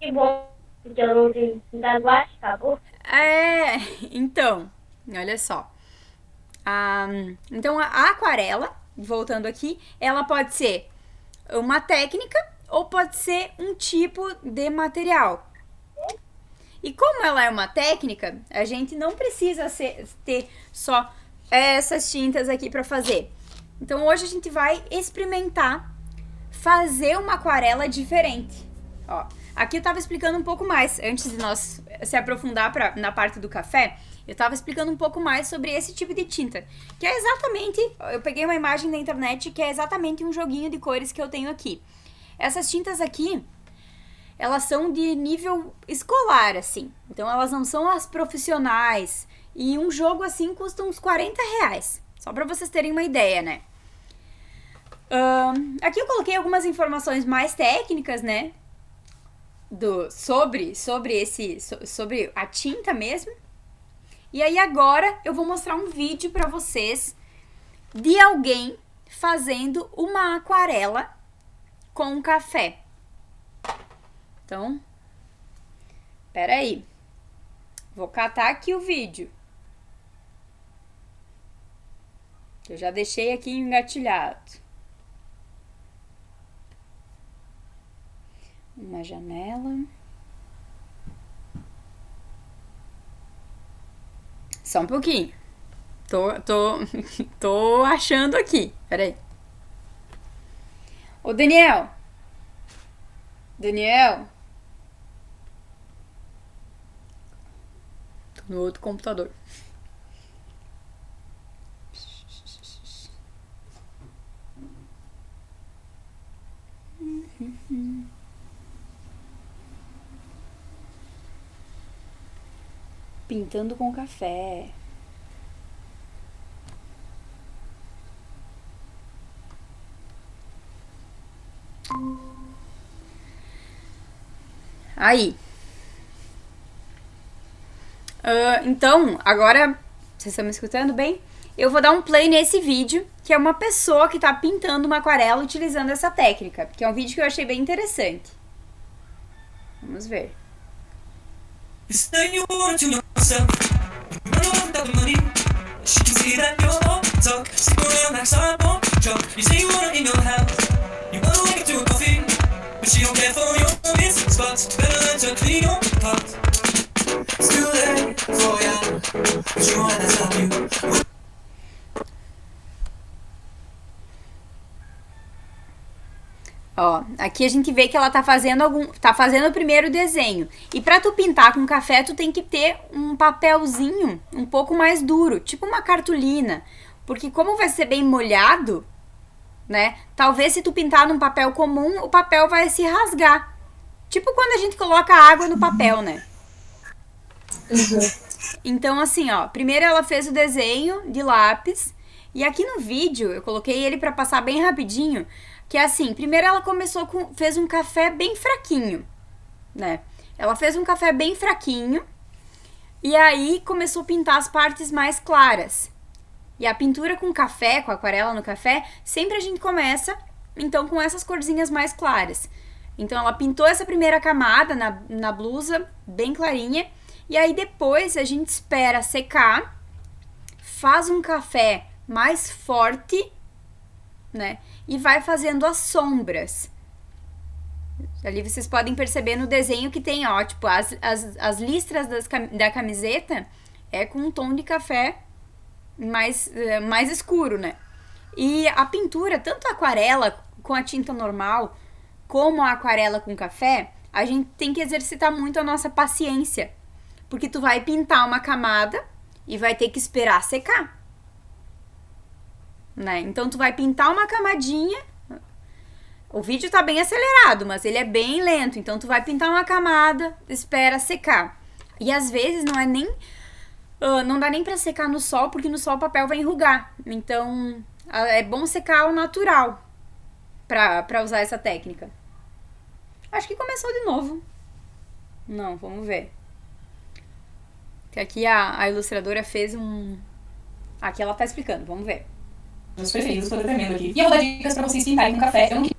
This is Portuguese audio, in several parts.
Que bom, porque eu não tenho da guache, acabou. Então, olha só. Ah, então, a aquarela, voltando aqui, ela pode ser uma técnica ou pode ser um tipo de material. E como ela é uma técnica, a gente não precisa ter só essas tintas aqui para fazer. Então hoje a gente vai experimentar fazer uma aquarela diferente. Ó, aqui eu tava explicando um pouco mais, antes de nós se aprofundar na parte do café, eu tava explicando um pouco mais sobre esse tipo de tinta, que é exatamente, eu peguei uma imagem na internet que é exatamente um joguinho de cores que eu tenho aqui. Essas tintas aqui, elas são de nível escolar, assim. Então elas não são as profissionais. E um jogo assim custa uns R$ 40. Só pra vocês terem uma ideia, né? Aqui eu coloquei algumas informações mais técnicas, né? Sobre a tinta mesmo. E aí agora eu vou mostrar um vídeo pra vocês de alguém fazendo uma aquarela com café. Então, peraí. Vou catar aqui o vídeo. Eu já deixei aqui engatilhado. Uma janela. Só um pouquinho. Tô achando aqui. Peraí. Ô, Daniel. Daniel. Tô no outro computador. Pintando com café. Aí. Então, agora, vocês estão me escutando bem? Eu vou dar um play nesse vídeo, que é uma pessoa que tá pintando uma aquarela utilizando essa técnica, que é um vídeo que eu achei bem interessante. Vamos ver. Ó, aqui a gente vê que ela tá fazendo o primeiro desenho. E pra tu pintar com café, tu tem que ter um papelzinho um pouco mais duro, tipo uma cartolina, porque como vai ser bem molhado, né? Talvez se tu pintar num papel comum, o papel vai se rasgar. Tipo quando a gente coloca água no papel, né? Então, assim, ó, primeiro ela fez o desenho de lápis. E aqui no vídeo, eu coloquei ele pra passar bem rapidinho. Que é assim, primeiro ela fez um café bem fraquinho, né? Ela fez um café bem fraquinho. E aí começou a pintar as partes mais claras. E a pintura com café, com aquarela no café, sempre a gente começa, então, com essas corzinhas mais claras. Então, ela pintou essa primeira camada na blusa, bem clarinha. E aí, depois, a gente espera secar, faz um café mais forte, né? E vai fazendo as sombras. Ali vocês podem perceber no desenho que tem, ó, tipo, as listras da camiseta é com um tom de café mais escuro, né? E a pintura, tanto a aquarela com a tinta normal, como a aquarela com café, a gente tem que exercitar muito a nossa paciência. Porque tu vai pintar uma camada e vai ter que esperar secar. Né? Então tu vai pintar uma camadinha. O vídeo tá bem acelerado, mas ele é bem lento. Então tu vai pintar uma camada, espera secar. E às vezes não dá nem pra secar no sol, porque no sol o papel vai enrugar. Então é bom secar ao natural pra usar essa técnica. Acho que começou de novo. Não, vamos ver. Que aqui a ilustradora fez um... Aqui ela tá explicando, vamos ver. Meus preferidos, tô tremendo aqui. E eu vou dar dicas pra vocês pintarem com café. Eu não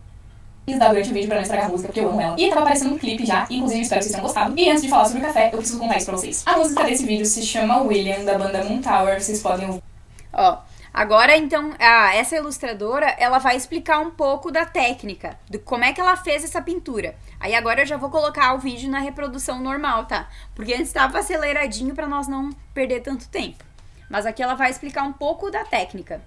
durante o vídeo pra não estragar a música, porque eu amo ela. E tava aparecendo no clipe já, inclusive espero que vocês tenham gostado. E antes de falar sobre o café, eu preciso contar isso pra vocês. A música desse vídeo se chama William, da banda Moontower, vocês podem ouvir. Ó, agora então, essa ilustradora, ela vai explicar um pouco da técnica, de como é que ela fez essa pintura. Aí agora eu já vou colocar o vídeo na reprodução normal, tá? Porque antes estava aceleradinho pra nós não perder tanto tempo. Mas aqui ela vai explicar um pouco da técnica.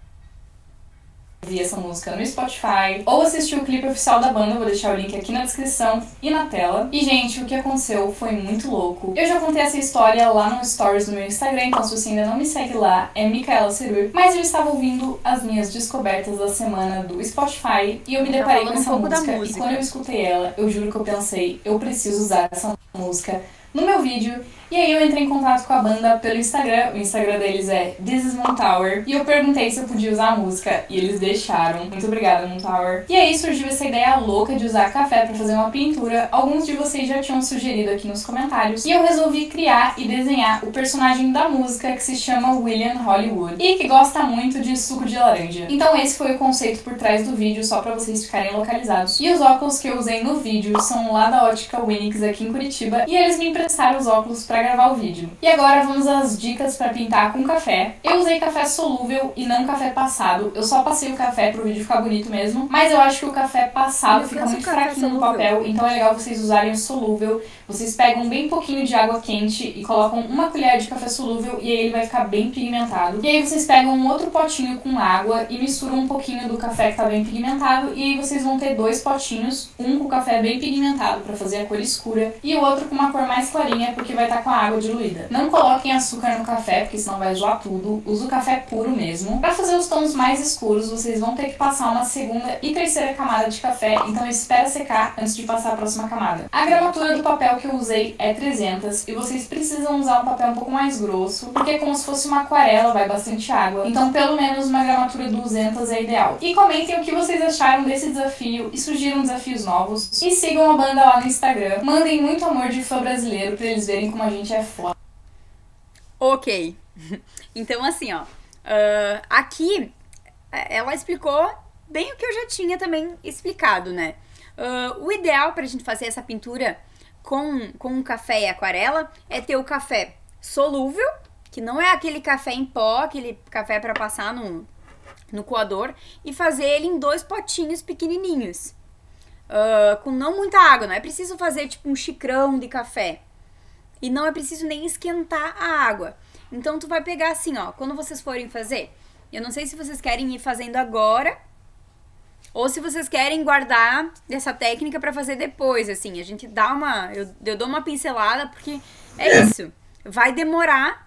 Ouvir essa música no Spotify ou assistir o clipe oficial da banda, vou deixar o link aqui na descrição e na tela. E gente, o que aconteceu foi muito louco. Eu já contei essa história lá no stories do meu Instagram, então se você ainda não me segue lá, é Micaela Cerur. Mas eu estava ouvindo as minhas descobertas da semana do Spotify e eu me deparei com essa música. E quando eu escutei ela, eu juro que eu pensei, eu preciso usar essa música no meu vídeo. E aí eu entrei em contato com a banda pelo Instagram, o Instagram deles é This is Moontower, e eu perguntei se eu podia usar a música, e eles deixaram. Muito obrigada, Moontower. E aí surgiu essa ideia louca de usar café pra fazer uma pintura. Alguns de vocês já tinham sugerido aqui nos comentários, e eu resolvi criar e desenhar o personagem da música, que se chama William Hollywood, e que gosta muito de suco de laranja. Então esse foi o conceito por trás do vídeo, só pra vocês ficarem localizados. E os óculos que eu usei no vídeo são lá da Ótica Winix aqui em Curitiba, e eles me emprestaram os óculos pra gravar o vídeo. E agora vamos às dicas para pintar com café. Eu usei café solúvel e não café passado. Eu só passei o café pro vídeo ficar bonito mesmo, mas eu acho que o café passado fica muito fraquinho no papel, então é legal vocês usarem o solúvel. Vocês pegam bem pouquinho de água quente e colocam uma colher de café solúvel e aí ele vai ficar bem pigmentado. E aí vocês pegam um outro potinho com água e misturam um pouquinho do café que tá bem pigmentado e aí vocês vão ter dois potinhos, um com café bem pigmentado para fazer a cor escura e o outro com uma cor mais clarinha porque vai estar com a água diluída. Não coloquem açúcar no café, porque senão vai zoar tudo. Usa o café puro mesmo. Para fazer os tons mais escuros, vocês vão ter que passar uma segunda e terceira camada de café, então espera secar antes de passar a próxima camada. A gramatura do papel que eu usei é 300 e vocês precisam usar um papel um pouco mais grosso, porque é como se fosse uma aquarela, vai bastante água. Então pelo menos uma gramatura 200 é ideal. E comentem o que vocês acharam desse desafio e sugiram desafios novos. E sigam a banda lá no Instagram. Mandem muito amor de fã brasileiro pra eles verem como a gente é foda. Ok. Então, assim, ó. Aqui, ela explicou bem o que eu já tinha também explicado, né? O ideal pra gente fazer essa pintura com café e aquarela é ter o café solúvel, que não é aquele café em pó, aquele café pra passar no coador, e fazer ele em 2 potinhos pequenininhos. Com não muita água, não é preciso fazer tipo um xicrão de café. E não é preciso nem esquentar a água. Então tu vai pegar assim, ó, quando vocês forem fazer, eu não sei se vocês querem ir fazendo agora ou se vocês querem guardar essa técnica pra fazer depois, assim, a gente dá eu dou uma pincelada porque é isso. Vai demorar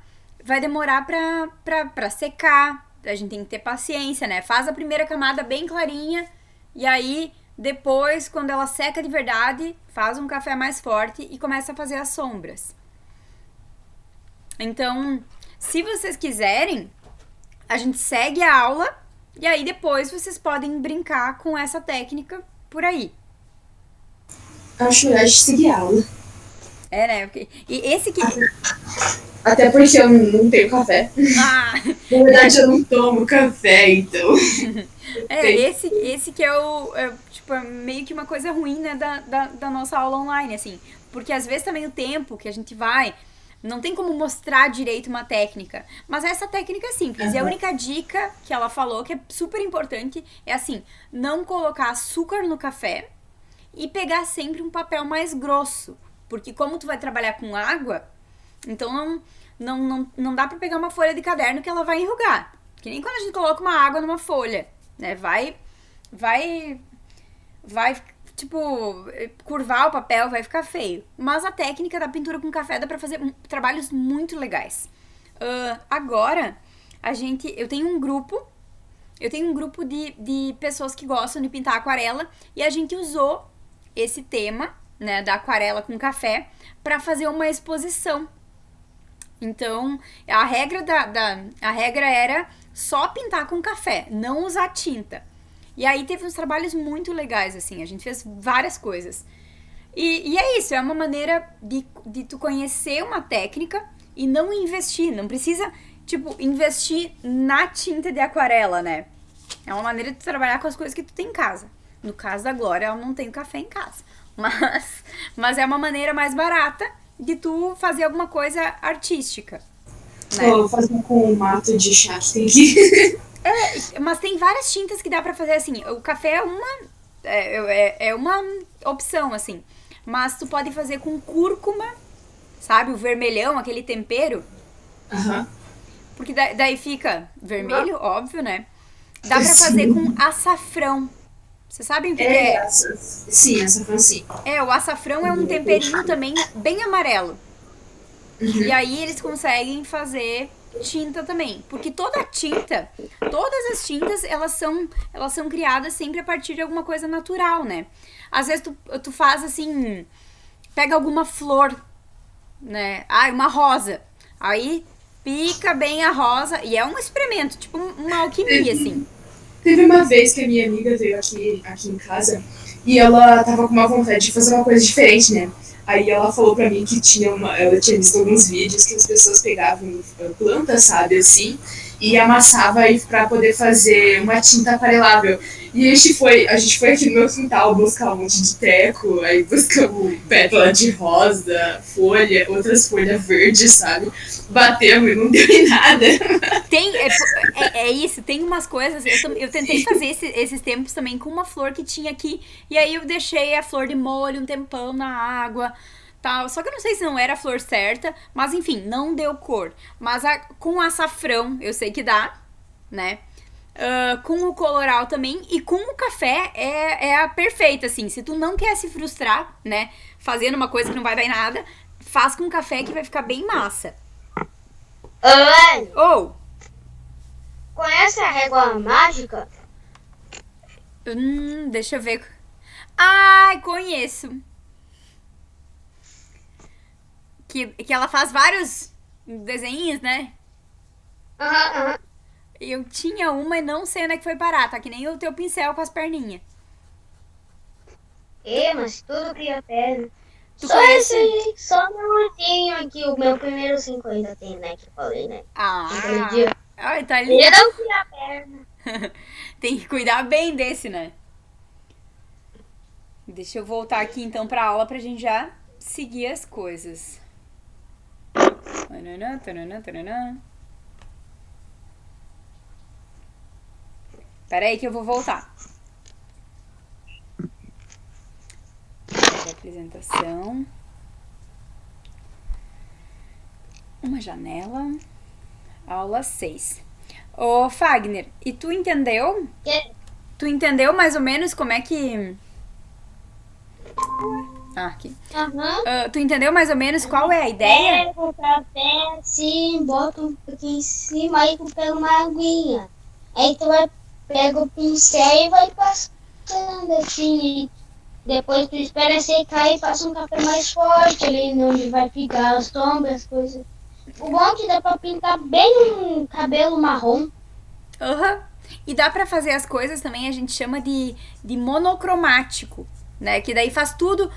pra secar. A gente tem que ter paciência, né? Faz a primeira camada bem clarinha e aí depois, quando ela seca de verdade, faz um café mais forte e começa a fazer as sombras. Então, se vocês quiserem, a gente segue a aula e aí depois vocês podem brincar com essa técnica por aí. Acho melhor de seguir a aula. É, né? E esse que... Até porque eu não tenho café. Na verdade, eu não tomo café, então... Esse que tipo, meio que uma coisa ruim, né, da nossa aula online, assim. Porque às vezes também o tempo que a gente vai, não tem como mostrar direito uma técnica. Mas essa técnica é simples. Uhum. E a única dica que ela falou, que é super importante, é assim, não colocar açúcar no café e pegar sempre um papel mais grosso. Porque como tu vai trabalhar com água, então não dá pra pegar uma folha de caderno que ela vai enrugar. Que nem quando a gente coloca uma água numa folha, né? Vai, tipo, curvar o papel, vai ficar feio. Mas a técnica da pintura com café dá pra fazer trabalhos muito legais. Agora, eu tenho um grupo de pessoas que gostam de pintar aquarela e a gente usou esse tema, né, da aquarela com café pra fazer uma exposição. Então, a regra era só pintar com café, não usar tinta. E aí teve uns trabalhos muito legais, assim, a gente fez várias coisas. E é isso, é uma maneira de tu conhecer uma técnica e não investir, não precisa, tipo, investir na tinta de aquarela, né? É uma maneira de tu trabalhar com as coisas que tu tem em casa. No caso da Glória, ela não tem café em casa. Mas é uma maneira mais barata de tu fazer alguma coisa artística. Né? Vou fazer com o mato de chá que tem aqui. Mas tem várias tintas que dá pra fazer assim. O café é uma opção, assim. Mas tu pode fazer com cúrcuma, sabe? O vermelhão, aquele tempero. Aham. Porque daí fica vermelho, óbvio, né? Dá pra fazer com açafrão. Vocês sabem o que é? Sim, açafrão sim. O açafrão é um temperinho também bem amarelo. E aí eles conseguem fazer tinta também. Porque todas as tintas, elas são criadas sempre a partir de alguma coisa natural, né? Às vezes tu faz assim, pega alguma flor, né? Uma rosa. Aí pica bem a rosa e é um experimento, tipo uma alquimia, assim. Teve uma vez que a minha amiga veio aqui em casa e ela tava com uma vontade de fazer uma coisa diferente, né? Aí ela falou pra mim que ela tinha visto alguns vídeos que as pessoas pegavam plantas, sabe, assim, e amassavam aí pra poder fazer uma tinta aquarelável. E a gente foi aqui no meu quintal buscar um monte de teco, aí buscamos pétala de rosa, outras folhas verdes, sabe? Batemos e não deu em nada. É isso, tem umas coisas. Eu tentei fazer esses tempos também com uma flor que tinha aqui. E aí eu deixei a flor de molho um tempão na água. Tal. Só que eu não sei se não era a flor certa. Mas enfim, não deu cor. Mas com açafrão eu sei que dá, né? Com o coloral também. E com o café é a perfeita, assim. Se tu não quer se frustrar, né? Fazendo uma coisa que não vai dar em nada, faz com café que vai ficar bem massa. Ô, conhece a régua mágica? Deixa eu ver. Ai, conheço. Que ela faz vários desenhos, né? Aham. Eu tinha uma e não sei onde é que foi parar. Tá que nem o teu pincel com as perninhas. Mas tudo cria pedra. Tu Só conhece? só não tenho aqui o meu primeiro 50 tem, né? Que eu falei, né? Aquele dia. Ai, tá Ele lindo. não cria perna. Tem que cuidar bem desse, né? Deixa eu voltar aqui então pra aula pra gente já seguir as coisas. Pera aí que eu vou voltar. Apresentação. Uma janela. Aula 6. Ô, Fagner, e tu entendeu? Tu entendeu mais ou menos como é que... aqui. Tu entendeu mais ou menos qual é a ideia? Pega o café assim, bota um pouquinho em cima, aí tu pega uma aguinha. Aí tu pega o pincel e vai passando assim. Depois tu espera secar e passa um café mais forte ali, onde vai ficar as sombras, as coisas. O bom é que dá pra pintar bem um cabelo marrom. E dá pra fazer as coisas também, a gente chama de monocromático, né? Que daí faz todos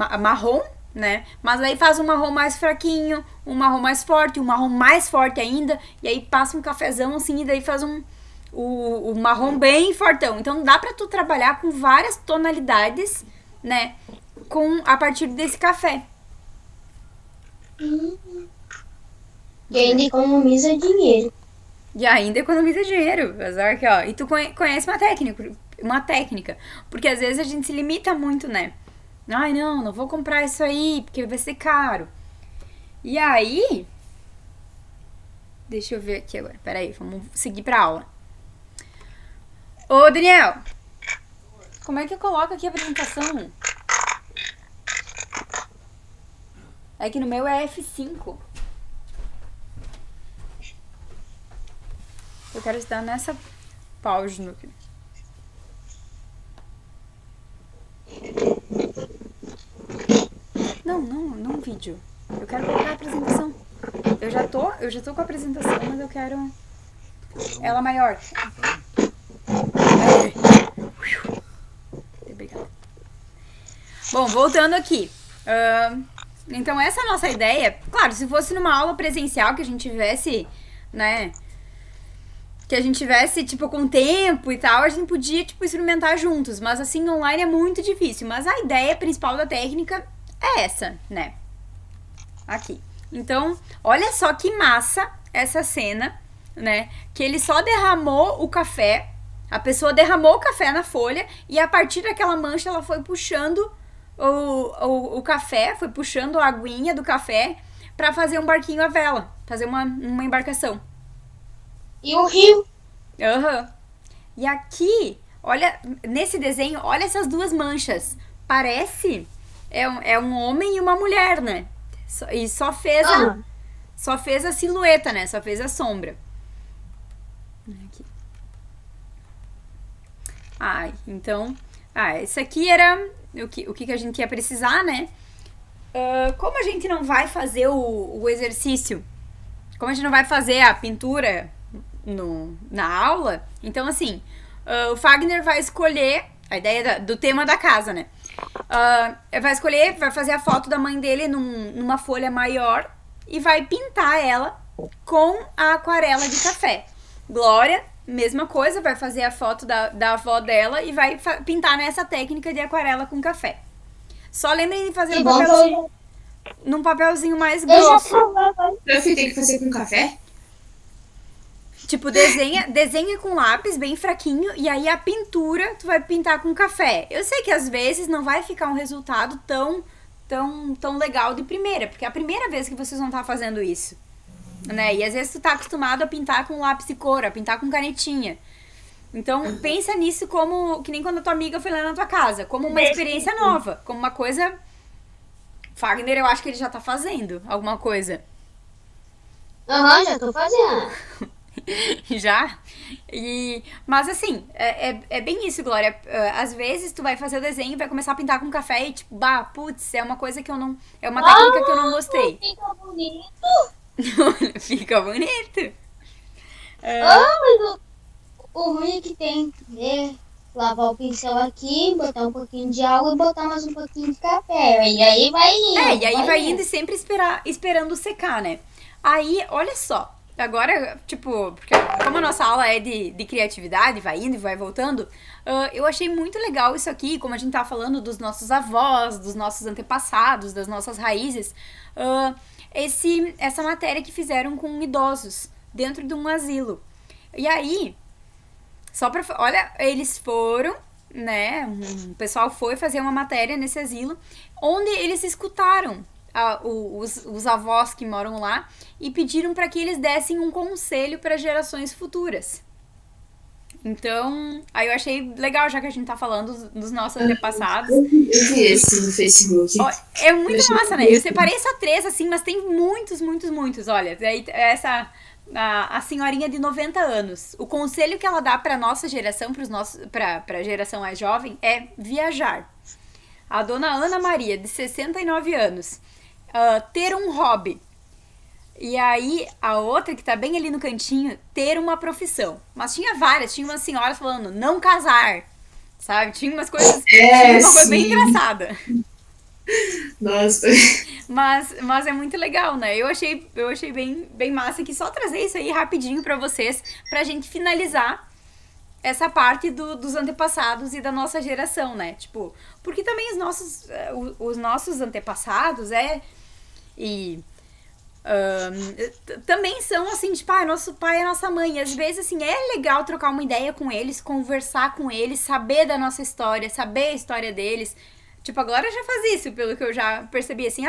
marrom, né? Mas aí faz um marrom mais fraquinho, um marrom mais forte, um marrom mais forte ainda, e aí passa um cafezão assim, e daí faz o marrom bem fortão. Então dá pra tu trabalhar com várias tonalidades, né? A partir desse café. E ainda economiza dinheiro. Azar aqui, ó. E tu conhece uma técnica. Porque às vezes a gente se limita muito, né? Ai, não vou comprar isso aí, porque vai ser caro. E aí... Deixa eu ver aqui agora. Peraí, vamos seguir pra aula. Ô, Daniel. Como é que eu coloco aqui a apresentação? É que no meu é F5. Eu quero estar nessa página aqui. Não vídeo. Eu quero colocar a apresentação. Eu já tô com a apresentação, mas eu quero ela maior. Obrigada. Bom, voltando aqui. Então essa é a nossa ideia. Claro, se fosse numa aula presencial que a gente tivesse, né, que a gente tivesse, tipo, com tempo e tal, a gente podia, tipo, experimentar juntos. Mas, assim, online é muito difícil. Mas a ideia principal da técnica é essa, né? Aqui. Então, olha só que massa essa cena, né? Que ele só derramou o café, a pessoa derramou o café na folha e a partir daquela mancha ela foi puxando o café, foi puxando a aguinha do café pra fazer um barquinho à vela, fazer uma embarcação. E o rio. Aham. E aqui, olha, nesse desenho, olha essas duas manchas. Parece é um homem e uma mulher, né? E só fez só fez a silhueta, né? Só fez a sombra. Aqui. Então... esse aqui era o que a gente ia precisar, né? Como a gente não vai fazer o exercício, como a gente não vai fazer a pintura na aula, então assim, o Fagner vai escolher a ideia do tema da casa, né? Vai fazer a foto da mãe dele numa folha maior e vai pintar ela com a aquarela de café. Glória, mesma coisa, vai fazer a foto da avó dela e vai pintar nessa técnica de aquarela com café. Só lembrem de fazer num papelzinho mais grosso. Prof, tem que fazer com café? Tipo, desenha com lápis bem fraquinho e aí a pintura tu vai pintar com café. Eu sei que às vezes não vai ficar um resultado tão legal de primeira, porque é a primeira vez que vocês vão estar fazendo isso, né? E às vezes tu tá acostumado a pintar com lápis de cor, a pintar com canetinha. Então, pensa nisso como, que nem quando a tua amiga foi lá na tua casa, como uma experiência nova, como uma coisa... Fagner, eu acho que ele já tá fazendo alguma coisa. Já tô fazendo. Já? Mas assim, é bem isso, Glória. Às vezes tu vai fazer o desenho e vai começar a pintar com café e tipo, putz, é uma coisa que eu não... É uma técnica que eu não gostei. Fica bonito. Fica bonito. Mas o ruim é que tem que lavar o pincel aqui, botar um pouquinho de água e botar mais um pouquinho de café. E aí vai indo. E aí vai indo e sempre esperando secar, né? Aí, olha só. Agora, tipo, porque como a nossa aula é de criatividade, vai indo e vai voltando, eu achei muito legal isso aqui, como a gente tá falando dos nossos avós, dos nossos antepassados, das nossas raízes, essa matéria que fizeram com idosos dentro de um asilo. E aí, olha, eles foram, né, o pessoal foi fazer uma matéria nesse asilo, onde eles escutaram os avós que moram lá e pediram para que eles dessem um conselho para gerações futuras. Então, aí eu achei legal, já que a gente tá falando dos nossos antepassados. Eu vi esse no Facebook. É muito massa, né? Eu separei só 3, assim, mas tem muitos. Olha, daí a senhorinha de 90 anos. O conselho que ela dá pra nossa geração, pra geração mais jovem, é viajar. A dona Ana Maria, de 69 anos, ter um hobby. E aí, a outra, que tá bem ali no cantinho, ter uma profissão. Mas tinha várias, tinha umas senhoras falando, não casar, sabe? Tinha umas coisas, tinha uma coisa bem engraçada. Nossa. Mas é muito legal, né? Eu achei bem massa que só trazer isso aí rapidinho pra vocês, pra gente finalizar essa parte dos antepassados e da nossa geração, né? Tipo, porque também os nossos antepassados também são assim, tipo, nosso pai e nossa mãe. Às vezes, assim, é legal trocar uma ideia com eles, conversar com eles, saber da nossa história, saber a história deles. Tipo, agora já faz isso, pelo que eu já percebi, assim,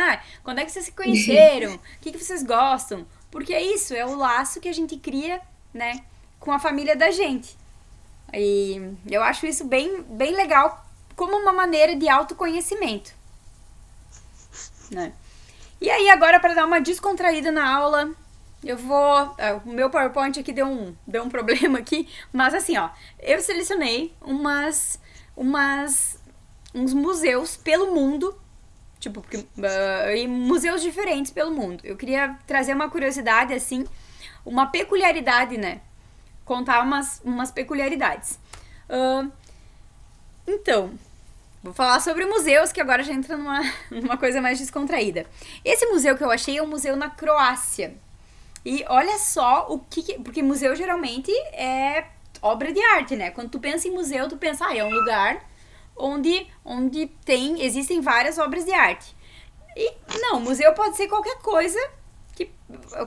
quando é que vocês se conheceram? O que vocês gostam? Porque é isso, é o laço que a gente cria, né, com a família da gente. E eu acho isso bem legal, como uma maneira de autoconhecimento, né? E aí, agora, para dar uma descontraída na aula, eu vou... o meu PowerPoint aqui deu um problema aqui, mas assim, eu selecionei uns museus pelo mundo, tipo, e museus diferentes pelo mundo. Eu queria trazer uma curiosidade, assim, uma peculiaridade, né? Contar umas peculiaridades. Então, vou falar sobre museus, que agora já entra numa coisa mais descontraída. Esse museu que eu achei é um museu na Croácia. E olha só porque museu geralmente é obra de arte, né? Quando tu pensa em museu, tu pensa, é um lugar onde existem várias obras de arte. E não, museu pode ser qualquer coisa,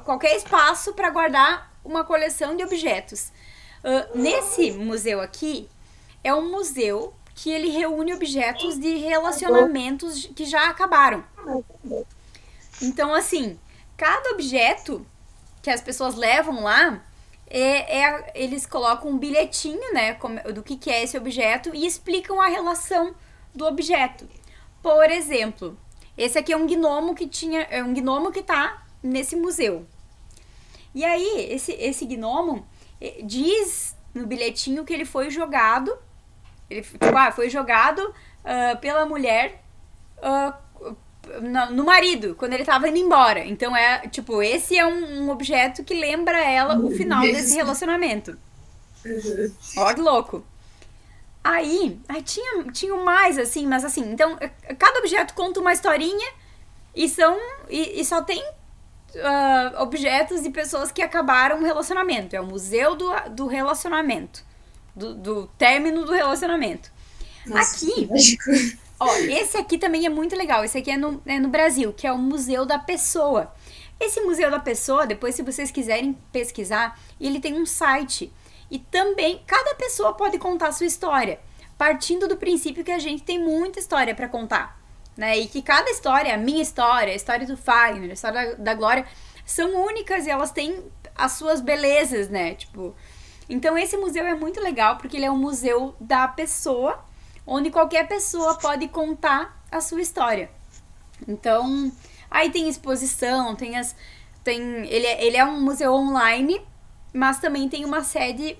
qualquer espaço para guardar uma coleção de objetos. Nesse museu aqui, é um museu que ele reúne objetos de relacionamentos que já acabaram. Então, assim, cada objeto que as pessoas levam lá, eles colocam um bilhetinho, né, do que é esse objeto e explicam a relação do objeto. Por exemplo, esse aqui é um gnomo que tá nesse museu. E aí, esse gnomo diz no bilhetinho que ele foi jogado, foi jogado pela mulher no marido, quando ele tava indo embora. Então, esse é um objeto que lembra ela o final desse relacionamento. Ó, que louco. Aí tinha mais, assim, mas assim, então, cada objeto conta uma historinha e só tem objetos de pessoas que acabaram um relacionamento. É o museu do relacionamento. Do término do relacionamento. Nossa, aqui, ó, esse aqui também é muito legal. Esse aqui é no Brasil, que é o Museu da Pessoa. Esse Museu da Pessoa, depois se vocês quiserem pesquisar, ele tem um site. E também, cada pessoa pode contar a sua história, partindo do princípio que a gente tem muita história para contar, né? E que cada história, a minha história, a história do Fagner, a história da Glória, são únicas e elas têm as suas belezas, né? Tipo, então esse museu é muito legal porque ele é um museu da pessoa, onde qualquer pessoa pode contar a sua história. Então, aí tem exposição, ele é um museu online, mas também tem uma sede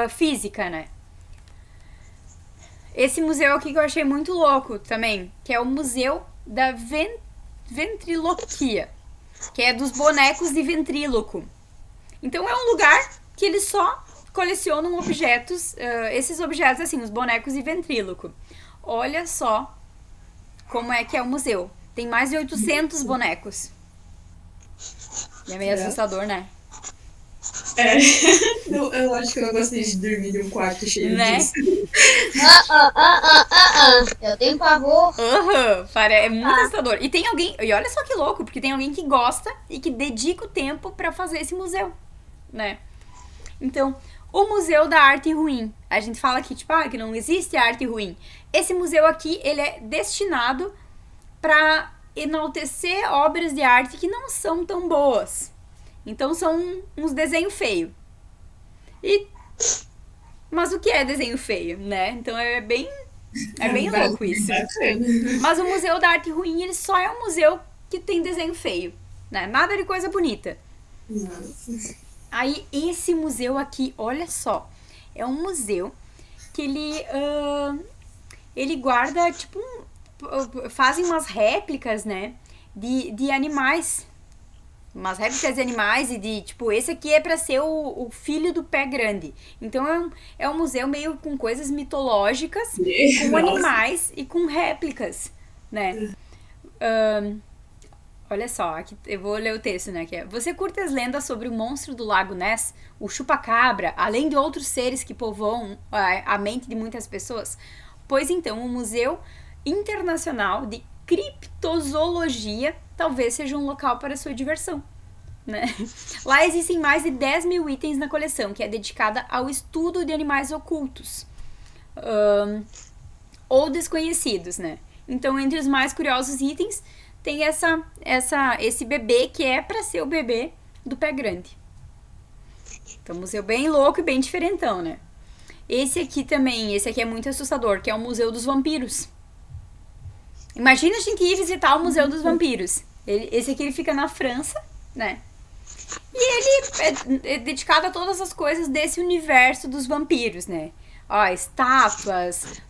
física, né? Esse museu aqui que eu achei muito louco também, que é o Museu da Ventriloquia, que é dos bonecos de ventríloco. Então é um lugar que eles só colecionam objetos, esses objetos assim, os bonecos de ventríloco. Olha só como é que é o museu. Tem mais de 800 bonecos. E é meio assustador, né? Eu acho que eu não gostei de dormir em um quarto cheio disso. Eu tenho pavor. É muito assustador. E tem alguém, e olha só que louco, porque tem alguém que gosta e que dedica o tempo pra fazer esse museu, né? Então, o Museu da Arte Ruim. A gente fala aqui, tipo, que não existe arte ruim. Esse museu aqui, ele é destinado pra enaltecer obras de arte que não são tão boas. Então são uns desenhos feios. Mas o que é desenho feio, né? Então é bem louco isso. Mas o Museu da Arte Ruim, ele só é um museu que tem desenho feio, né? Nada de coisa bonita. Nossa. Aí esse museu aqui, olha só, é um museu que ele guarda, tipo, fazem umas réplicas, né? De animais. Umas réplicas de animais e de, tipo, esse aqui é pra ser o filho do pé grande. Então é um museu meio com coisas mitológicas, com animais e com réplicas, né? Olha só, aqui eu vou ler o texto, né? Que é: você curte as lendas sobre o monstro do Lago Ness, o chupacabra, além de outros seres que povoam a mente de muitas pessoas? Pois então, o Museu Internacional de Criptozoologia talvez seja um local para sua diversão, né? Lá existem mais de 10 mil itens na coleção, que é dedicada ao estudo de animais ocultos ou desconhecidos, né? Então, entre os mais curiosos itens, tem esse bebê que é para ser o bebê do pé grande. Então, um museu bem louco e bem diferentão, né? Esse aqui é muito assustador, que é o Museu dos Vampiros. Imagina a gente ir visitar o Museu dos Vampiros. Esse aqui ele fica na França, né? E ele é dedicado a todas as coisas desse universo dos vampiros, né? Estátuas,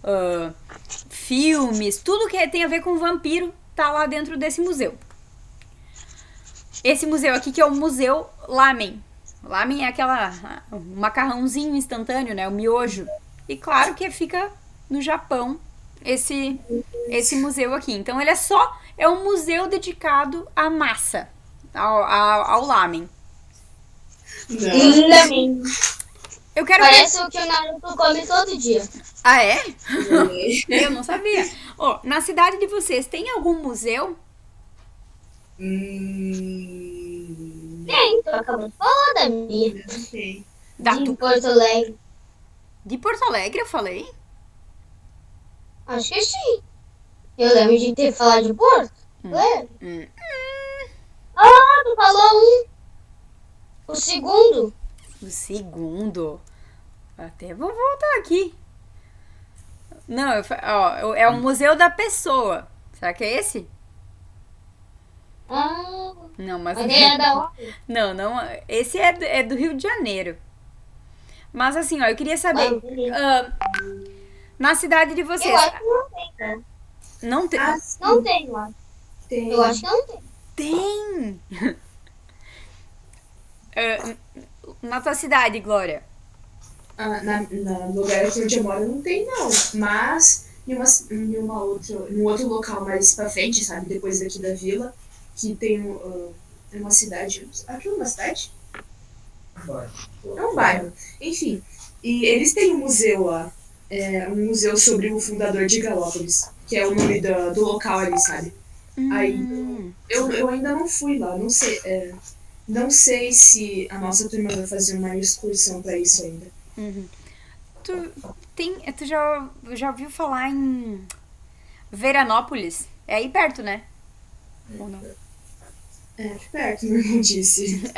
filmes, tudo que tem a ver com vampiro tá lá dentro desse museu. Esse museu aqui que é o Museu Lamen. Lamen é o macarrãozinho instantâneo, né? O miojo. E claro que fica no Japão esse museu aqui. Então ele é um museu dedicado à massa, ao lamen. Também. Eu quero Parece o que o Naruto come todo dia. Ah, é? Eu não sabia. Ó, na cidade de vocês, tem algum museu? Tem, tô acabando de falar da minha. Não tem. Da De tu- Porto Alegre. De Porto Alegre, eu falei? Acho que sim. Eu lembro de ter falado de Porto. Lembra? Ah, tu falou um. O segundo. O segundo. Até vou voltar aqui. Não, é o Museu da Pessoa. Será que é esse? Ah, Não, mas... mas ele é da onde? Não. Esse é do Rio de Janeiro. Mas assim, ó, eu queria saber... Ah, beleza. Na cidade de vocês... Eu acho que não tem, cara. Não tem... Não tem, eu acho. Tem. Eu acho que não tem. Tem! Na tua cidade, Glória. No lugar aqui onde eu moro não tem, não. Mas num outro local mais pra frente, sabe? Depois daqui da vila, que tem uma cidade. Aqui é uma cidade? É um bairro. Enfim. E eles têm um museu lá. Um museu sobre o fundador de Galópolis. Que é o nome do local ali, sabe? Aí eu ainda não fui lá. Não sei. Não sei se a nossa turma vai fazer uma excursão pra isso ainda. Tu já ouviu falar em Veranópolis? É aí perto, né? Ou não? Perto, meu irmão disse.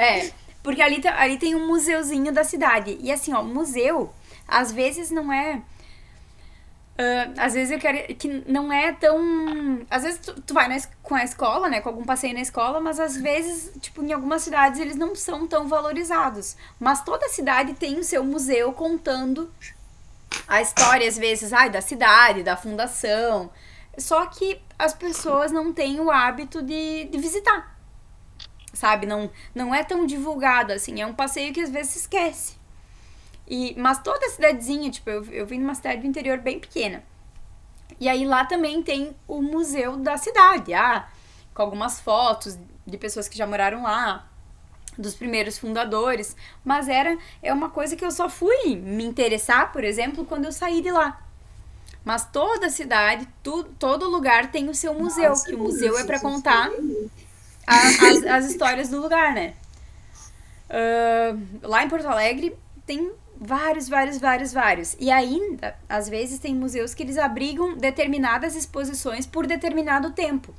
Porque ali tem um museuzinho da cidade. E assim, ó, museu, às vezes não é... às vezes eu quero que não é tão... Às vezes tu vai com a escola, né? Com algum passeio na escola, mas às vezes, tipo, em algumas cidades eles não são tão valorizados. Mas toda cidade tem o seu museu contando a história, às vezes, da cidade, da fundação. Só que as pessoas não têm o hábito de visitar. Sabe? Não é tão divulgado, assim. É um passeio que às vezes se esquece. Mas toda cidadezinha, tipo, eu vim numa cidade do interior bem pequena. E aí lá também tem o museu da cidade, com algumas fotos de pessoas que já moraram lá, dos primeiros fundadores. Mas é uma coisa que eu só fui me interessar, por exemplo, quando eu saí de lá. Mas toda cidade, todo lugar tem o seu museu, que o museu é pra contar as histórias do lugar, né? Lá em Porto Alegre tem vários. E ainda, às vezes, tem museus que eles abrigam determinadas exposições por determinado tempo.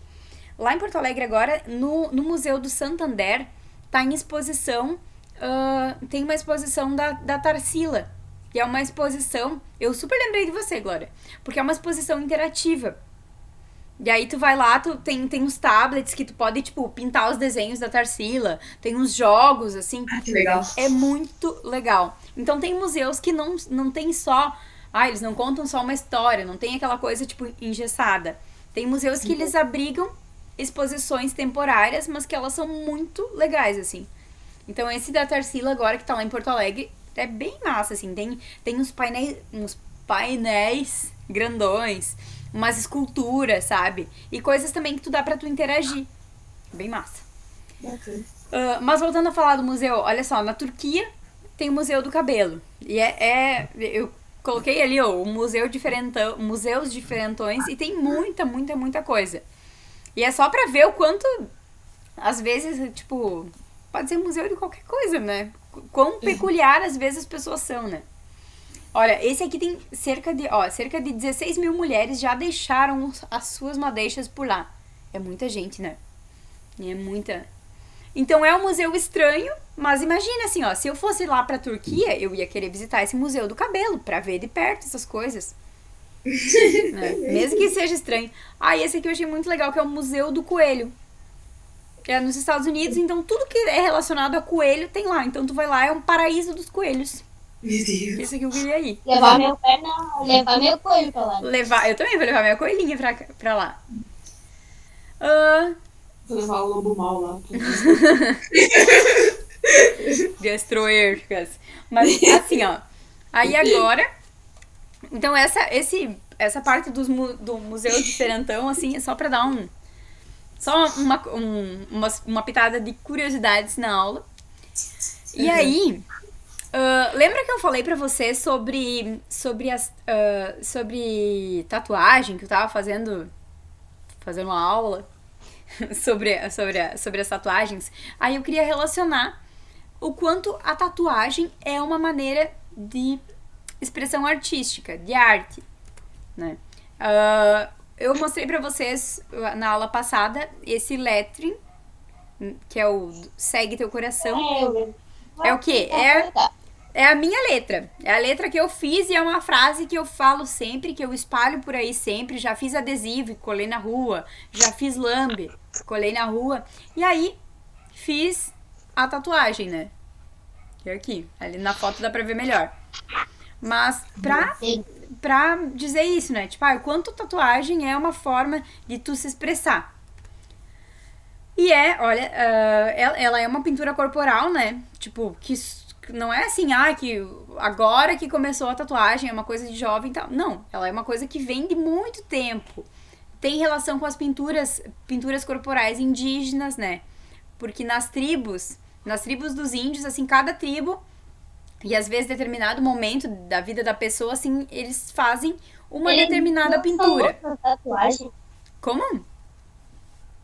Lá em Porto Alegre agora, no Museu do Santander, tá em exposição, tem uma exposição da Tarsila. E é uma exposição, eu super lembrei de você, Glória, porque é uma exposição interativa. E aí tu vai lá, tem uns tablets que tu pode, tipo, pintar os desenhos da Tarsila. Tem uns jogos, assim. Que legal. É muito legal. Então tem museus que não tem só... eles não contam só uma história. Não tem aquela coisa, tipo, engessada. Tem museus que eles abrigam exposições temporárias, mas que elas são muito legais, assim. Então esse da Tarsila agora, que tá lá em Porto Alegre, é bem massa, assim. Tem uns painéis grandões, umas esculturas, sabe? E coisas também que tu dá pra tu interagir. Bem massa. Bacana. Mas voltando a falar do museu, olha só, na Turquia tem o Museu do Cabelo. E eu coloquei ali, o museus diferentões, e tem muita coisa. E é só pra ver o quanto, às vezes, tipo, pode ser museu de qualquer coisa, né? Quão peculiar, às vezes, as pessoas são, né? Olha, esse aqui tem cerca de 16 mil mulheres já deixaram as suas madeixas por lá. É muita gente, né? É muita. Então é um museu estranho, mas imagina assim, se eu fosse lá pra Turquia, eu ia querer visitar esse museu do cabelo, pra ver de perto essas coisas. Né? Mesmo que seja estranho. Esse aqui eu achei muito legal, que é o Museu do Coelho. É nos Estados Unidos, então tudo que é relacionado a coelho tem lá. Então tu vai lá, é um paraíso dos coelhos. Meu Deus. Esse aqui eu queria ir. Levar meu coelho pra lá. Eu também vou levar minha coelhinha pra lá. Vou levar o lobo mal lá. Destruir. Mas assim, aí agora... Então essa parte do museu diferentão, assim, é só pra dar Só uma pitada de curiosidades na aula. E aí, lembra que eu falei pra você sobre tatuagem, que eu tava fazendo uma aula sobre as tatuagens? Aí eu queria relacionar o quanto a tatuagem é uma maneira de expressão artística, de arte, né? Eu mostrei pra vocês na aula passada esse lettering, que é o Segue Teu Coração. É o quê? É a minha letra. É a letra que eu fiz e é uma frase que eu falo sempre, que eu espalho por aí sempre. Já fiz adesivo e colei na rua. Já fiz lambe, colei na rua. E aí, fiz a tatuagem, né? Que é aqui. Ali na foto dá pra ver melhor. Mas pra dizer isso, né? Tipo, o quanto tatuagem é uma forma de tu se expressar. E olha, ela é uma pintura corporal, né? Tipo, que não é assim, que agora que começou a tatuagem, é uma coisa de jovem e tal. Não, ela é uma coisa que vem de muito tempo. Tem relação com as pinturas corporais indígenas, né? Porque nas tribos dos índios, assim, cada tribo, e às vezes determinado momento da vida da pessoa, assim, eles fazem uma determinada pintura. Tatuagem. Como?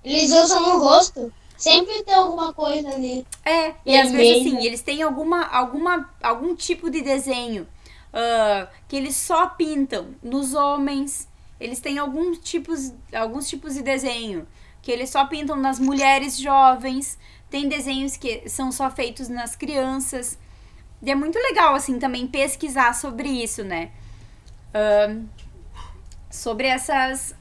Eles usam no rosto. Sempre tem alguma coisa ali. E às vezes assim, eles têm algum tipo de desenho que eles só pintam nos homens. Eles têm alguns tipos de desenho que eles só pintam nas mulheres jovens. Tem desenhos que são só feitos nas crianças. E é muito legal, assim, também pesquisar sobre isso, né? Sobre essas...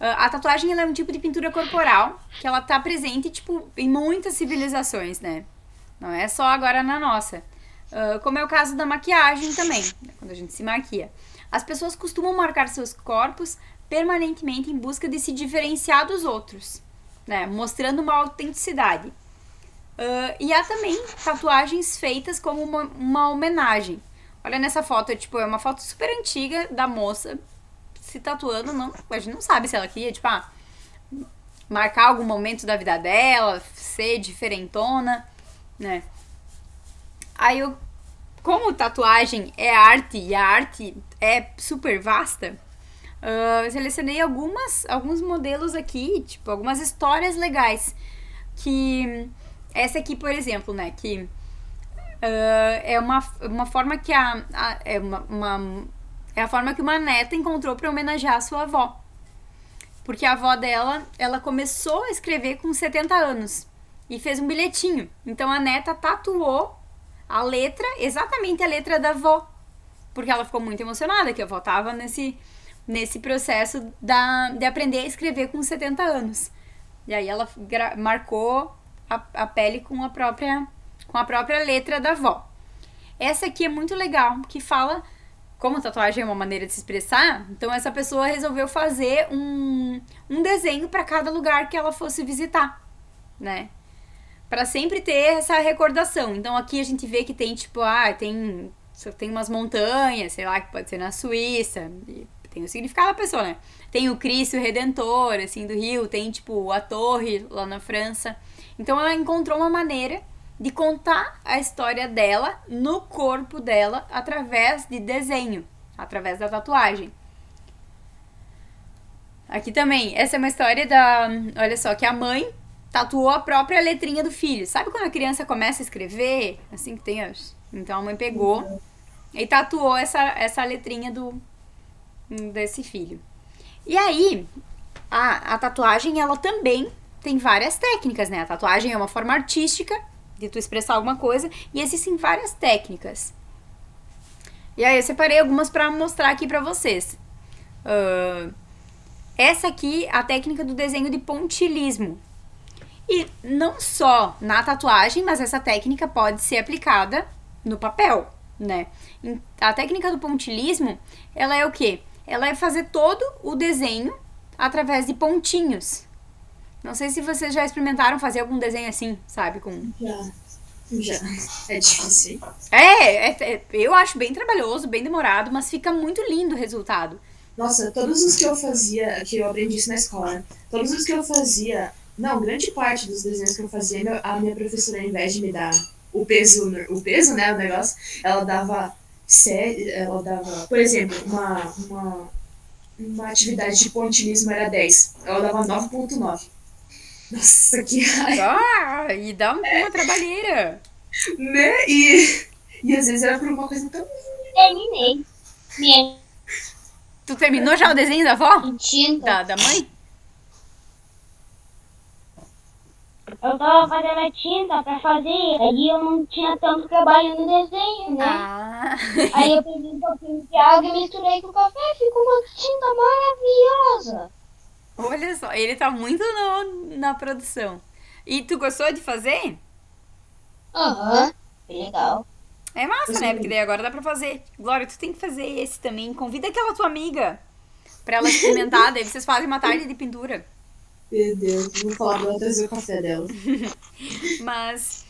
a tatuagem ela é um tipo de pintura corporal que ela tá presente, tipo, em muitas civilizações, né? Não é só agora na nossa. Como é o caso da maquiagem também, né? Quando a gente se maquia. As pessoas costumam marcar seus corpos permanentemente em busca de se diferenciar dos outros, né? Mostrando uma autenticidade. E há também tatuagens feitas como uma homenagem. Olha nessa foto, é uma foto super antiga da moça se tatuando. A gente não sabe se ela queria, marcar algum momento da vida dela, ser diferentona, né? Aí como tatuagem é arte e a arte é super vasta, eu selecionei alguns modelos aqui, algumas histórias legais. Que essa aqui, por exemplo, né, que é uma forma que é a forma que uma neta encontrou para homenagear a sua avó. Porque a avó dela, ela começou a escrever com 70 anos e fez um bilhetinho. Então a neta tatuou a letra, exatamente a letra da avó. Porque ela ficou muito emocionada que a avó tava nesse processo de aprender a escrever com 70 anos. E aí ela marcou a pele com a própria letra da avó. Essa aqui é muito legal, que fala... Como tatuagem é uma maneira de se expressar, então essa pessoa resolveu fazer um desenho para cada lugar que ela fosse visitar, né? Para sempre ter essa recordação. Então aqui a gente vê que tem, tem umas montanhas, sei lá, que pode ser na Suíça, e tem o significado da pessoa, né? Tem o Cristo Redentor, assim, do Rio, tem, a torre lá na França. Então ela encontrou uma maneira de contar a história dela no corpo dela através de desenho, através da tatuagem. Aqui também, essa é uma história olha só, que a mãe tatuou a própria letrinha do filho. Sabe quando a criança começa a escrever? Assim que tem, então a mãe pegou e tatuou essa letrinha desse filho. E aí, a tatuagem, ela também tem várias técnicas, né? A tatuagem é uma forma artística de tu expressar alguma coisa, e existem várias técnicas. E aí eu separei algumas pra mostrar aqui pra vocês. Essa aqui, a técnica do desenho de pontilhismo. E não só na tatuagem, mas essa técnica pode ser aplicada no papel, né? A técnica do pontilhismo, ela é o quê? Ela é fazer todo o desenho através de pontinhos. Não sei se vocês já experimentaram fazer algum desenho assim, sabe? Já. É difícil. Eu acho bem trabalhoso, bem demorado, mas fica muito lindo o resultado. Nossa, todos os que eu fazia, que eu aprendi isso na escola, né? Todos os que eu fazia, não, grande parte dos desenhos que eu fazia, a minha professora, ao invés de me dar o peso, né, o negócio, ela dava, por exemplo, uma atividade de pontilhismo era 10, ela dava 9,9. Nossa, que raiva, Ah, e dá uma trabalheira. né? E às vezes era por uma coisa tão... Terminei. Minha Tu terminou já o desenho da avó? tinta. Da mãe? Eu tava fazendo a tinta pra fazer, aí eu não tinha tanto trabalho no desenho, né? Ah. Aí eu peguei um pouquinho de água e misturei com café, ficou uma tinta maravilhosa. Olha só, ele tá muito na produção. E tu gostou de fazer? Aham, legal. É massa, né? Porque daí agora dá pra fazer. Glória, tu tem que fazer esse também. Convida aquela tua amiga pra ela experimentar. Daí vocês fazem uma tarde de pintura. Meu Deus, vou falar pra ela trazer o café dela. Mas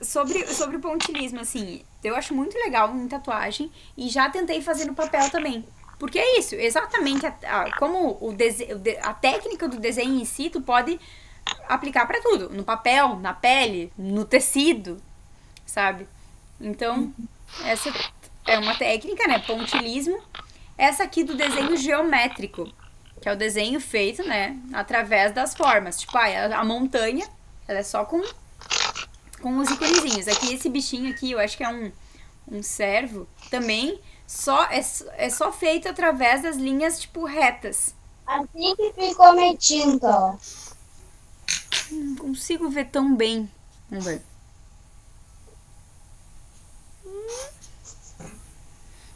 sobre o pontilhismo, assim, eu acho muito legal em tatuagem e já tentei fazer no papel também. Porque é isso, exatamente como a técnica do desenho em si, tu pode aplicar pra tudo. No papel, na pele, no tecido, sabe? Então, essa é uma técnica, né? Pontilismo. Essa aqui do desenho geométrico, que é o desenho feito, né, através das formas. Tipo, a montanha, ela é só com os iconezinhos. Aqui, esse bichinho aqui, eu acho que é um cervo, também é só feito através das linhas, tipo, retas. Assim que ficou minha tinta, ó. Não consigo ver tão bem. Vamos ver.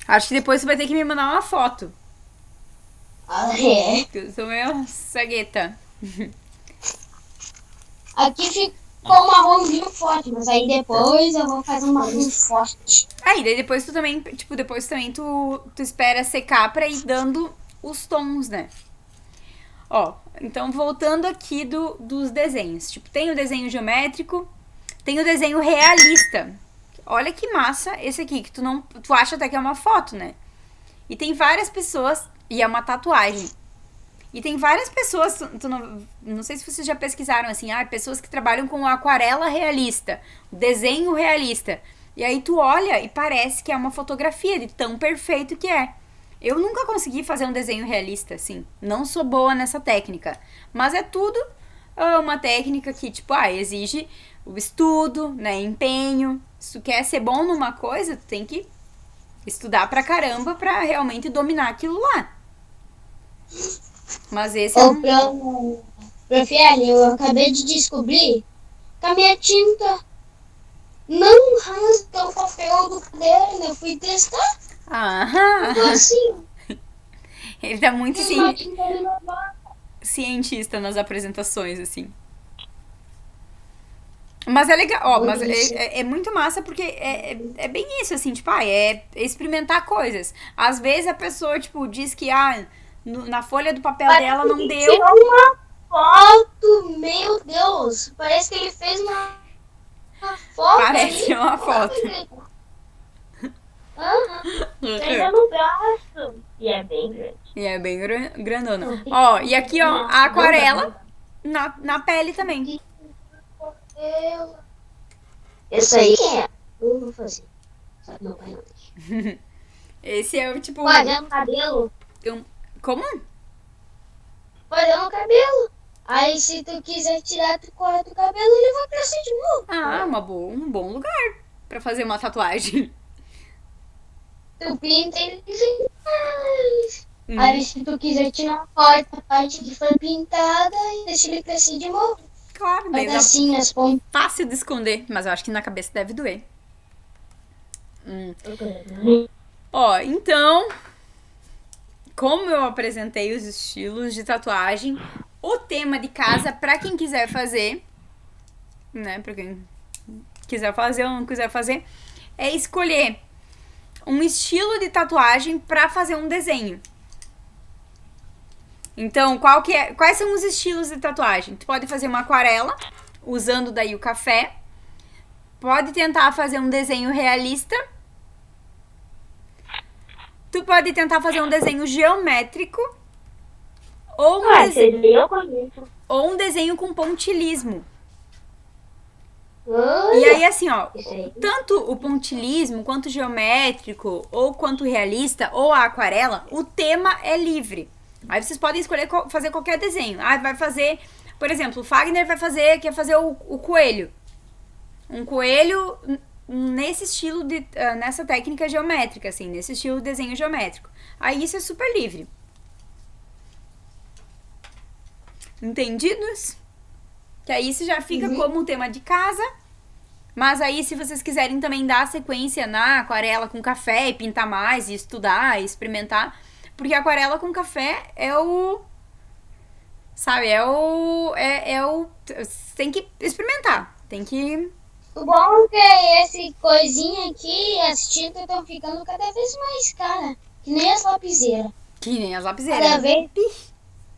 Acho que depois você vai ter que me mandar uma foto. Ah, é. Eu sou meio cegueta. Aqui ficou um marronzinho forte, mas aí depois eu vou fazer um marrom forte. Aí, daí depois tu também, tipo, tu espera secar pra ir dando os tons, né? Ó, então voltando aqui dos desenhos. Tipo, tem o desenho geométrico, tem o desenho realista. Olha que massa esse aqui, que tu acha até que é uma foto, né? E tem várias pessoas, e é uma tatuagem. E tem várias pessoas, não sei se vocês já pesquisaram assim, pessoas que trabalham com aquarela realista, desenho realista. E aí tu olha e parece que é uma fotografia de tão perfeito que é. Eu nunca consegui fazer um desenho realista, assim. Não sou boa nessa técnica. Mas é tudo uma técnica que, tipo, exige o estudo, né, empenho. Se tu quer ser bom numa coisa, tu tem que estudar pra caramba pra realmente dominar aquilo lá. Mas esse é Profiel, eu acabei de descobrir que a minha tinta não rasga o papel do caderno. Eu fui testar. Então, assim, ele tá muito tem uma tinta renovada. cientista nas apresentações, assim. Mas é legal, ó, mas é muito massa porque é bem isso, assim, tipo, é experimentar coisas. Às vezes a pessoa, tipo, diz que, na folha do papel dela não deu. Tirou uma foto, meu Deus, parece que ele fez uma foto. Parece ali. uma foto. Pega no braço. E é bem grande. E é bem grandona. Ó, e aqui, ó, a aquarela na pele também. Esse aí quem é? Eu vou fazer. Só que meu pai não deixa. Esse é o tipo. Fazendo cabelo. Como? Fazendo cabelo. Aí se tu quiser tirar, tu corta o cabelo, ele vai crescer de novo. Um bom lugar pra fazer uma tatuagem. Tu pinta ele faz. Aí se tu quiser tirar, corta a parte que foi pintada e deixa ele crescer de novo. Claro, daí dá Assim, as pontas. fácil de esconder, mas eu acho que na cabeça deve doer. Ó, então, como eu apresentei os estilos de tatuagem, o tema de casa, pra quem quiser fazer, né, pra quem quiser fazer ou não quiser fazer, é escolher um estilo de tatuagem pra fazer um desenho. Então, quais são os estilos de tatuagem? Tu pode fazer uma aquarela, usando daí o café. Pode tentar fazer um desenho realista. Tu pode tentar fazer um desenho geométrico ou um, Ah, esse daí eu conheço. ou um desenho com pontilismo. E Olha, aí, assim, ó, isso aí. tanto o pontilismo, quanto o geométrico, ou quanto o realista, ou a aquarela, o tema é livre. Aí vocês podem escolher fazer qualquer desenho. Ah, vai fazer, por exemplo, o Fagner quer fazer o coelho. Um coelho nesse estilo, nessa técnica geométrica, assim, nesse estilo de desenho geométrico. Aí isso é super livre. Entendidos? Que aí isso já fica como um tema de casa. Mas aí, se vocês quiserem também dar sequência na aquarela com café e pintar mais, e estudar, e experimentar. Porque a aquarela com café é o... Sabe, tem que experimentar. Tem que... O bom é que esse coisinha aqui, as tintas estão ficando cada vez mais caras. Que nem as lapiseiras. Que nem as Cada lapiseiras. vez.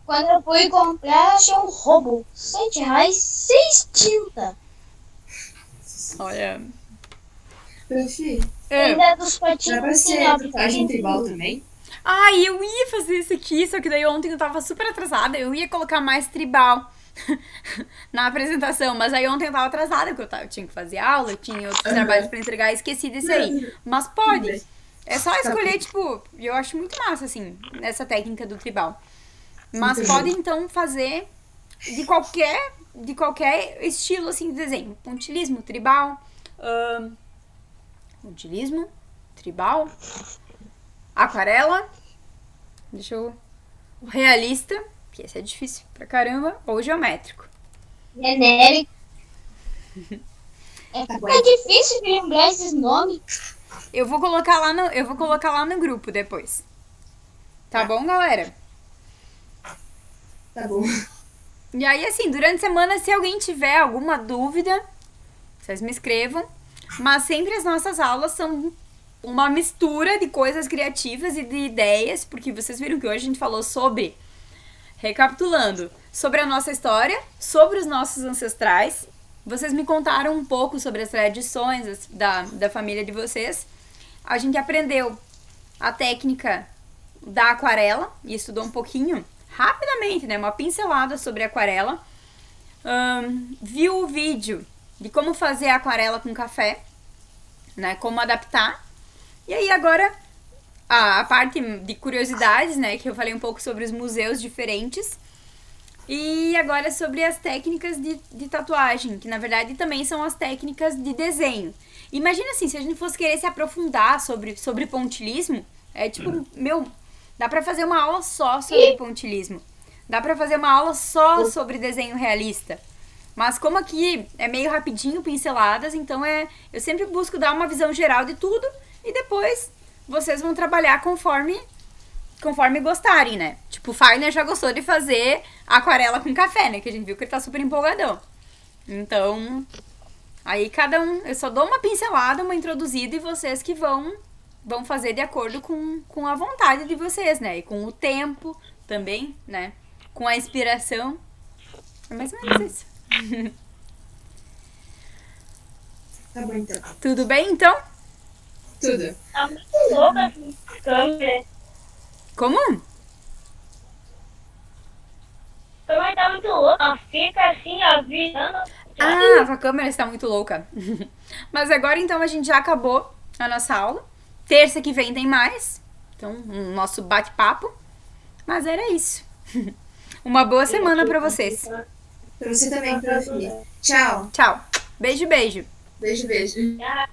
Quando eu fui comprar, achei um roubo. R$7, 6 tintas. Olha... Profi, Ainda dos dá patinhos pra assim, ser ó. tatuagem tribal também? Ai, eu ia fazer isso aqui, só que daí ontem eu tava super atrasada. Eu ia colocar mais tribal na apresentação, mas aí ontem eu tava atrasada, porque eu tinha que fazer aula, eu tinha outros trabalhos pra entregar e esqueci desse aí. Mas pode. É só escolher, tipo, eu acho muito massa, assim, essa técnica do tribal. Mas Muito pode, então, fazer de qualquer estilo, assim, de desenho. Pontilismo, tribal, pontilismo, tribal, aquarela, realista, que esse é difícil pra caramba, ou geométrico. Genérico. Tá bom. É difícil de lembrar esses nomes. Eu vou colocar lá no grupo depois. Tá bom, galera? Tá bom. E aí, assim, durante a semana, se alguém tiver alguma dúvida, vocês me escrevam. Mas sempre as nossas aulas são uma mistura de coisas criativas e de ideias, porque vocês viram que hoje a gente falou sobre, recapitulando, sobre a nossa história, sobre os nossos ancestrais. Vocês me contaram um pouco sobre as tradições da família de vocês. A gente aprendeu a técnica da aquarela e estudou um pouquinho, rapidamente, né? Uma pincelada sobre a aquarela. Viu o vídeo de como fazer a aquarela com café, né? Como adaptar. E aí agora a parte de curiosidades, né? Que eu falei um pouco sobre os museus diferentes. E agora sobre as técnicas de tatuagem, que na verdade também são as técnicas de desenho. Imagina assim, se a gente fosse querer se aprofundar sobre pontilismo, é tipo, dá pra fazer uma aula só sobre pontilismo. Dá pra fazer uma aula só sobre desenho realista. Mas como aqui é meio rapidinho, pinceladas, então eu sempre busco dar uma visão geral de tudo e depois vocês vão trabalhar conforme gostarem, né? Tipo, o Fagner já gostou de fazer aquarela com café, né? Que a gente viu que ele tá super empolgadão. Então, aí cada um... Eu só dou uma pincelada, uma introduzida e vocês que vão fazer de acordo com a vontade de vocês, né? E com o tempo também, né? Com a inspiração. É mais ou menos isso. Tá bom, então. Tudo bem, então? Tudo. Tá muito louca essa câmera. Como? A câmera tá muito louca. Ela fica assim, ó, virando. Ah, a câmera está muito louca. Mas agora, então, a gente já acabou a nossa aula. Terça que vem tem mais. Então, o nosso bate-papo. Mas era isso. Uma boa semana pra vocês. Pra você também, profi. Tchau. Tchau. Beijo, beijo. Beijo, beijo. Ah,